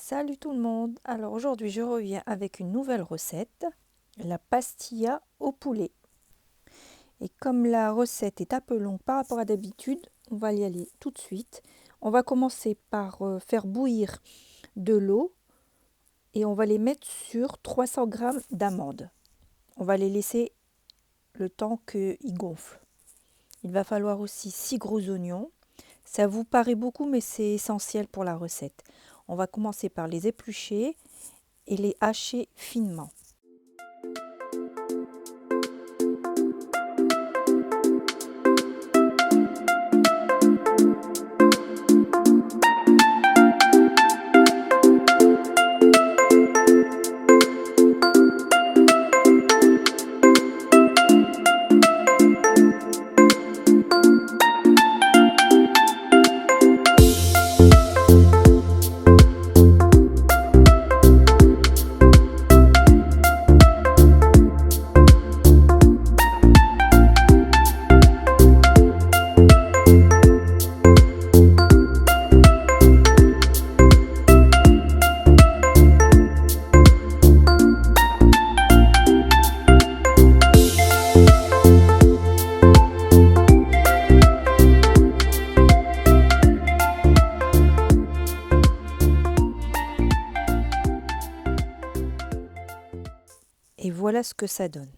Salut tout le monde! Alors aujourd'hui je reviens avec une nouvelle recette, la pastilla au poulet. Et comme la recette est un peu longue par rapport à d'habitude, on va y aller tout de suite. On va commencer par faire bouillir de l'eau et on va les mettre sur 300 g d'amandes. On va les laisser le temps qu'ils gonflent. Il va falloir aussi 6 gros oignons. Ça vous paraît beaucoup mais c'est essentiel pour la recette. On va commencer par les éplucher et les hacher finement. Et voilà ce que ça donne.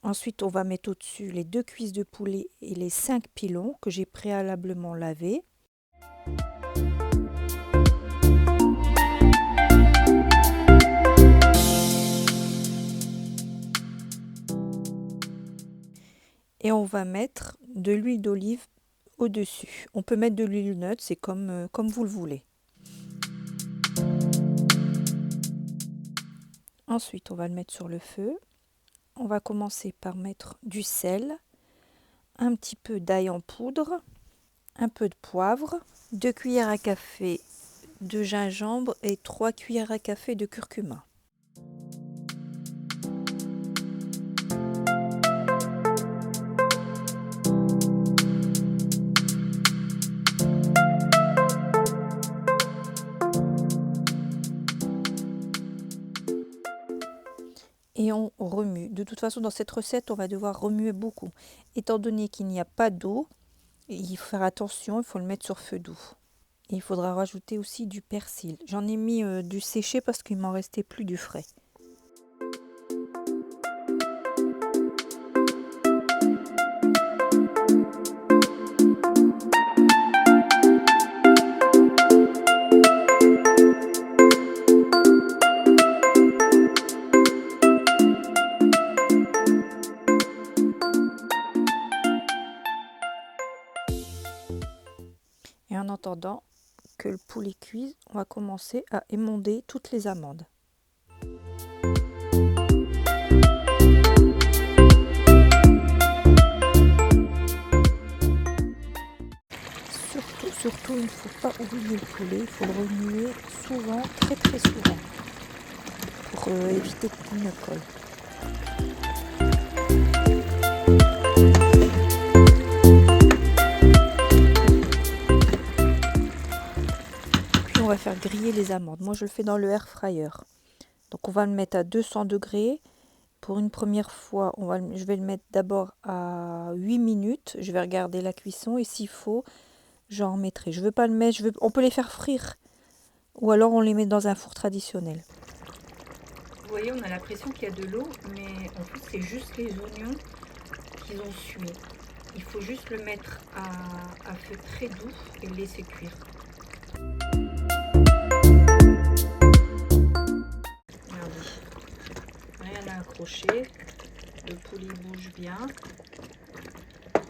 Ensuite, on va mettre au-dessus les 2 cuisses de poulet et les 5 pilons que j'ai préalablement lavés. Et on va mettre de l'huile d'olive au-dessus. On peut mettre de l'huile neutre, c'est comme vous le voulez. Ensuite, on va le mettre sur le feu. On va commencer par mettre du sel, un petit peu d'ail en poudre, un peu de poivre, 2 cuillères à café de gingembre et 3 cuillères à café de curcuma. Et on remue. De toute façon, dans cette recette, on va devoir remuer beaucoup. Étant donné qu'il n'y a pas d'eau, il faut faire attention, il faut le mettre sur feu doux. Et il faudra rajouter aussi du persil. J'en ai mis du séché parce qu'il m'en restait plus du frais. Et en attendant que le poulet cuise, on va commencer à émonder toutes les amandes. Surtout, il ne faut pas oublier le poulet, il faut le remuer souvent, très souvent, pour éviter qu'il ne colle. On va faire griller les amandes. Moi, je le fais dans le air fryer. Donc, on va le mettre à 200 degrés. Pour une première fois, je vais le mettre d'abord à 8 minutes. Je vais regarder la cuisson et s'il faut, j'en remettrai. Je veux pas le mettre. On peut les faire frire. Ou alors, on les met dans un four traditionnel. Vous voyez, on a l'impression qu'il y a de l'eau, mais en fait, c'est juste les oignons qu'ils ont sué. Il faut juste le mettre à feu très doux et le laisser cuire. Rien à accrocher, le poulet bouge bien.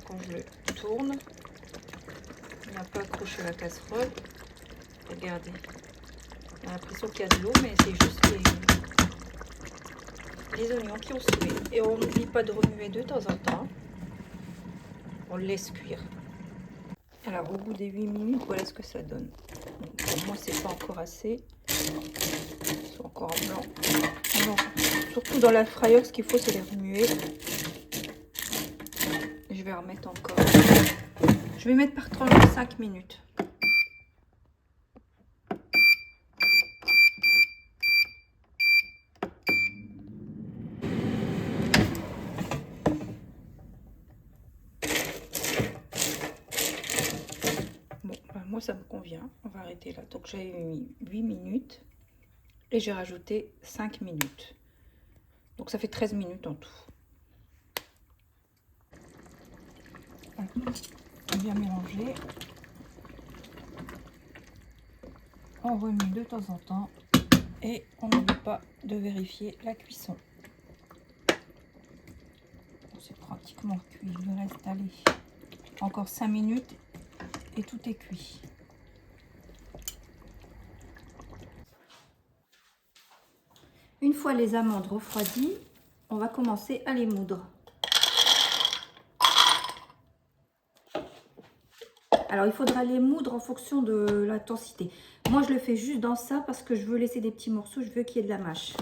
Quand je le tourne, il n'a pas accroché la casserole. Regardez, on a l'impression qu'il y a de l'eau, mais c'est juste les oignons qui ont sué. Et on n'oublie pas de remuer de temps en temps. On le laisse cuire. Alors au bout des 8 minutes, voilà ce que ça donne. Donc, pour moi, c'est pas encore assez. Ils sont encore en blanc. Alors, surtout dans l'air fryer, ce qu'il faut, c'est les remuer. Je vais remettre encore. Je Je vais mettre par tranche de 5 minutes. Bon, ben moi ça me convient. On va arrêter là. Donc j'ai mis 8 minutes et j'ai rajouté 5 minutes. Donc ça fait 13 minutes en tout. On vient mélanger. On remet de temps en temps et on n'oublie pas de vérifier la cuisson. C'est pratiquement cuit. Il lui reste allez, encore 5 minutes et tout est cuit. Une fois les amandes refroidies, on va commencer à les moudre. Alors il faudra les moudre en fonction de l'intensité. Moi je le fais juste dans ça parce que je veux laisser des petits morceaux, je veux qu'il y ait de la mâche.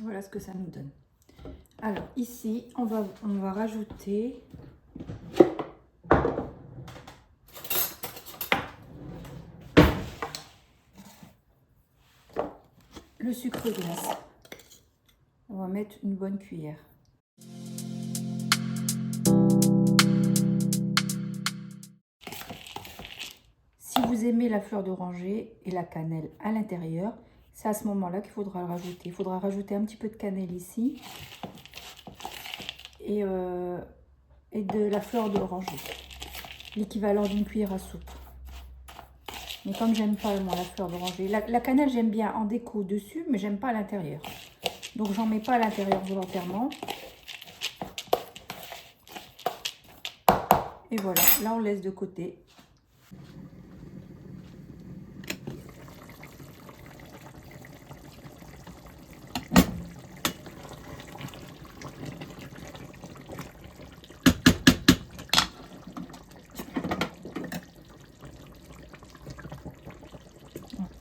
Voilà ce que ça nous donne. Alors ici, on va rajouter le sucre glace. On va mettre une bonne cuillère. Si vous aimez la fleur d'oranger et la cannelle à l'intérieur, c'est à ce moment-là qu'il faudra le rajouter. Il faudra rajouter un petit peu de cannelle ici et de la fleur d'oranger, l'équivalent d'une cuillère à soupe. Mais comme j'aime pas moi la fleur d'oranger, la cannelle j'aime bien en déco dessus, mais j'aime pas à l'intérieur. Donc j'en mets pas à l'intérieur volontairement. Et voilà, là on laisse de côté.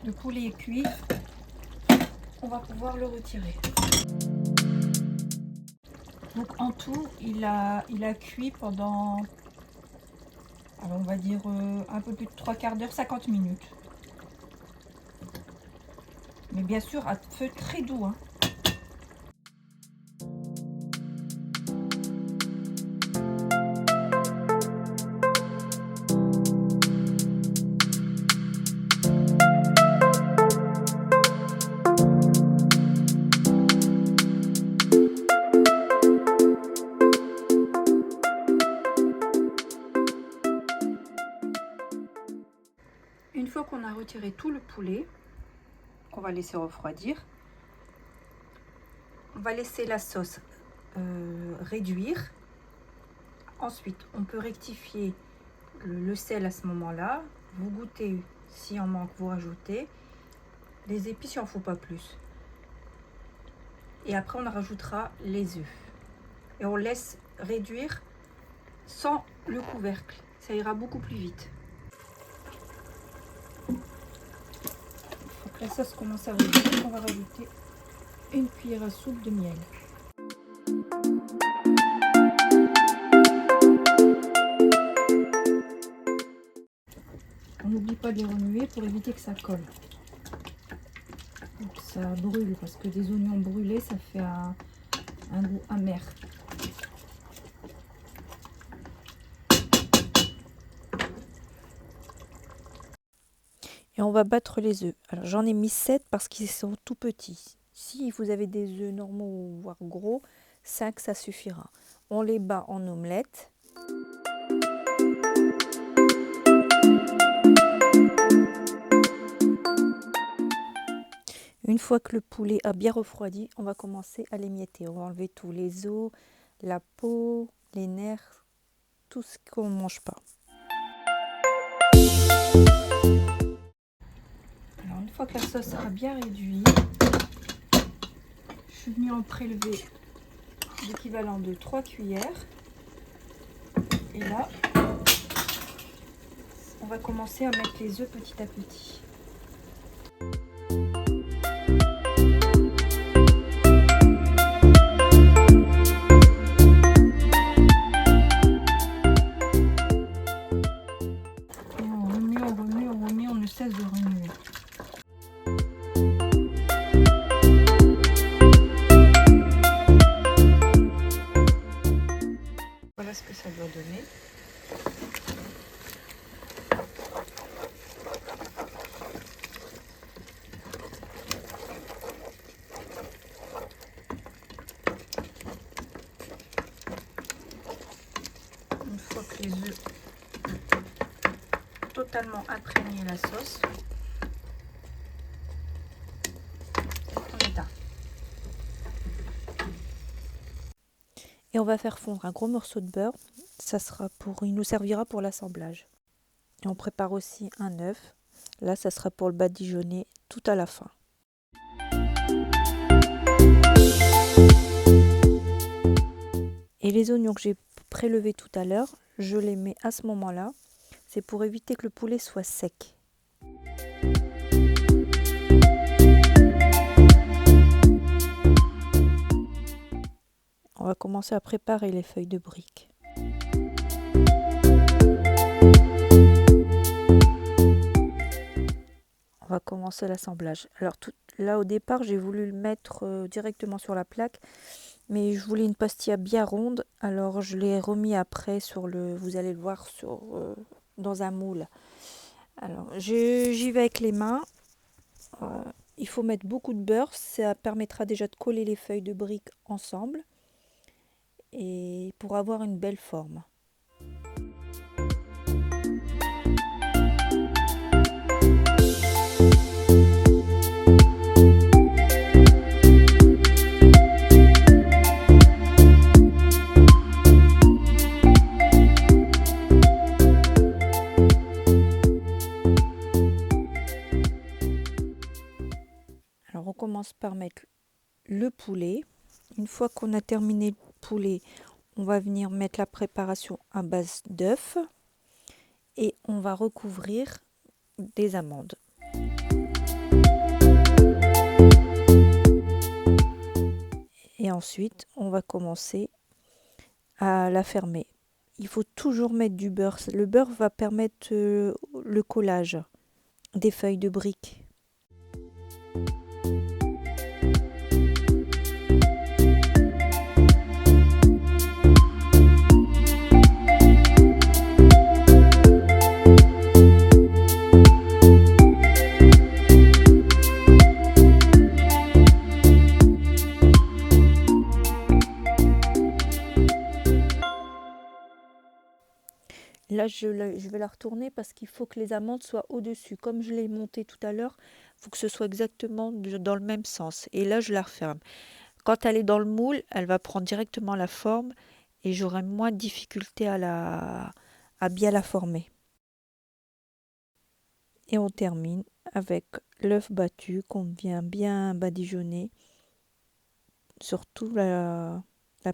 Le poulet est cuit, on va pouvoir le retirer. Donc en tout, il a cuit pendant, alors on va dire un peu plus de 3/4 d'heure, 50 minutes. Mais bien sûr à feu très doux, hein. Une fois qu'on a retiré tout le poulet, qu'on va laisser refroidir, on va laisser la sauce réduire. Ensuite, on peut rectifier le sel à ce moment-là. Vous goûtez, si en manque, vous rajoutez. Les épices, il n'en faut pas plus. Et après, on rajoutera les œufs. Et on laisse réduire sans le couvercle. Ça ira beaucoup plus vite. La sauce commence à réduire, on va rajouter une cuillère à soupe de miel. On n'oublie pas de les remuer pour éviter que ça colle. Donc ça brûle parce que des oignons brûlés, ça fait un goût amer. Et on va battre les œufs. Alors j'en ai mis 7 parce qu'ils sont tout petits. Si vous avez des œufs normaux, voire gros, 5 ça suffira. On les bat en omelette. Une fois que le poulet a bien refroidi, on va commencer à l'émietter. On va enlever tous les os, la peau, les nerfs, tout ce qu'on ne mange pas. Alors une fois que la sauce sera bien réduite, je suis venue en prélever l'équivalent de 3 cuillères. Et là, on va commencer à mettre les œufs petit à petit. Et on remue, on ne cesse de remuer. Voilà ce que ça doit donner. Une fois que les œufs ont totalement imprégné la sauce, on éteint. Et on va faire fondre un gros morceau de beurre. Il nous servira pour l'assemblage. Et on prépare aussi un œuf. Là, ça sera pour le badigeonner tout à la fin. Et les oignons que j'ai prélevés tout à l'heure, je les mets à ce moment-là. C'est pour éviter que le poulet soit sec. On va commencer à préparer les feuilles de briques. On va commencer l'assemblage. Alors là au départ j'ai voulu le mettre directement sur la plaque, mais je voulais une pastilla bien ronde, alors je l'ai remis après vous allez le voir dans un moule. Alors j'y vais avec les mains. Il faut mettre beaucoup de beurre, ça permettra déjà de coller les feuilles de briques ensemble et pour avoir une belle forme. Alors on commence par mettre le poulet. Une fois qu'on a terminé le poulet, on va venir mettre la préparation à base d'œufs et on va recouvrir des amandes. Et ensuite, on va commencer à la fermer. Il faut toujours mettre du beurre. Le beurre va permettre le collage des feuilles de briques. Là, je vais la retourner parce qu'il faut que les amandes soient au-dessus. Comme je l'ai monté tout à l'heure, il faut que ce soit exactement dans le même sens. Et là, je la referme. Quand elle est dans le moule, elle va prendre directement la forme et j'aurai moins de difficulté à bien la former. Et on termine avec l'œuf battu qu'on vient bien badigeonner sur toute la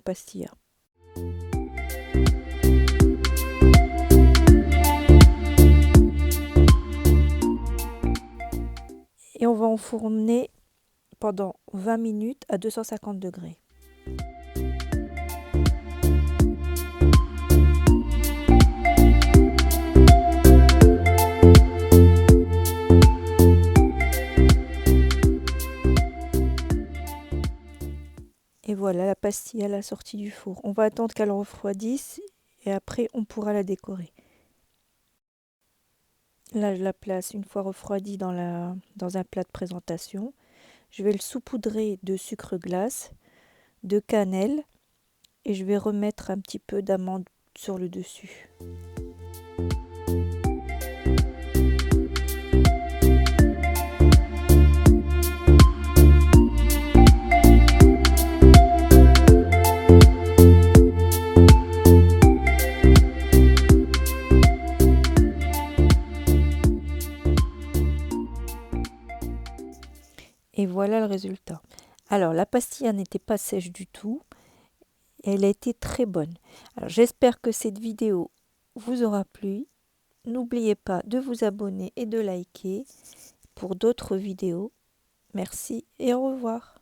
pastilla. Et on va enfourner pendant 20 minutes à 250 degrés. Et voilà la pastille à la sortie du four. On va attendre qu'elle refroidisse et après on pourra la décorer. Là, je la place une fois refroidie dans un plat de présentation. Je vais le saupoudrer de sucre glace, de cannelle et je vais remettre un petit peu d'amande sur le dessus. Et voilà le résultat. Alors la pastilla n'était pas sèche du tout. Elle a été très bonne. Alors j'espère que cette vidéo vous aura plu. N'oubliez pas de vous abonner et de liker pour d'autres vidéos. Merci et au revoir.